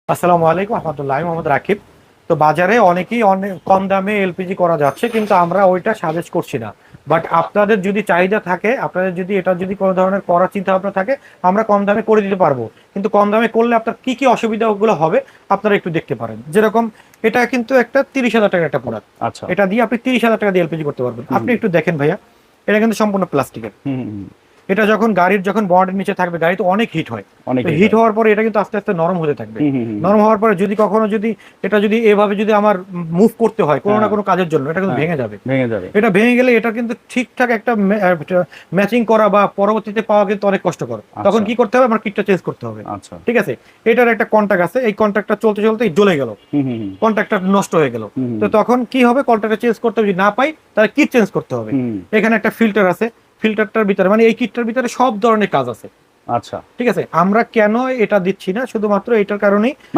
আসসালামু আলাইকুম রহমতুল্লাহ, আমি মোহাম্মদ রাকিব। তো বাজারে অনেকেই অনেক কম দামে এলপিজি করা যাচ্ছে, কিন্তু আমরা ওইটা সাজেস্ট করছি না। বাট আপনাদের যদি চাহিদা থাকে, আপনাদের যদি এটা যদি কোনো ধরনের করার চিন্তা ভাবনা থাকে, আমরা কম দামে করে দিতে পারবো। কিন্তু কম দামে করলে আপনার কি কি অসুবিধাগুলো হবে আপনারা একটু দেখতে পারেন। যেরকম এটা কিন্তু একটা 30,000 টাকার একটা প্রোডাক্ট। আচ্ছা। এটা দিয়ে আপনি 30,000 টাকা দিয়ে এলপিজি করতে পারবেন। হুম, আপনি একটু দেখেন ভাইয়া, এটা কিন্তু সম্পূর্ণ প্লাস্টিকের। হুম, হুম, এটা যখন গাড়ির যখন বডির নিচে থাকবে, গাড়ি তো অনেক হিট হয়। অনেক তো হিট হিট হয়। হওয়ার পরে এটা কিন্তু আস্তে আস্তে নরম হতে থাকবে। হুম, হুম, হুম, হুম। নরম হওয়ার পরে যদি কখনো যদি এটা যদি এভাবে যদি আমার মুভ করতে হয় কোনো না হ্যাঁ, কোনো কাজের জন্য, এটা কিন্তু হ্যাঁ, ভেঙে যাবে। ভেঙে যাবে। এটা ভেঙে গেলে এটা কিন্তু ঠিকঠাক একটা ম্যাচিং করা বা পরবর্তীতে পাওয়া কিন্তু অনেক কষ্টকর। তখন আচ্ছা, কি করতে হবে, আমার কিটটা চেঞ্জ করতে হবে। আচ্ছা। ঠিক আছে, এটার একটা কন্টাক্ট আছে, এই কন্টাক্টটা চলতে চলতে জ্বলে গেল, হুম, হুম, হুম, কন্টাক্টটা নষ্ট হয়ে গেল। হুম, তো হুম, তখন কি হবে, কন্টাক্টটা চেঞ্জ করতে হবে, যদি না পাই তাহলে কিট চেঞ্জ করতে হবে। হুম, এখানে একটা ফিল্টার আছে, ফিল্টারটার ভিতরে মানে এই কিটটার ভিতরে সব ধরনের কাজ আছে। আচ্ছা। ঠিক আছে, আমরা কেন এটা দিচ্ছি না, শুধুমাত্র এটার কারণেই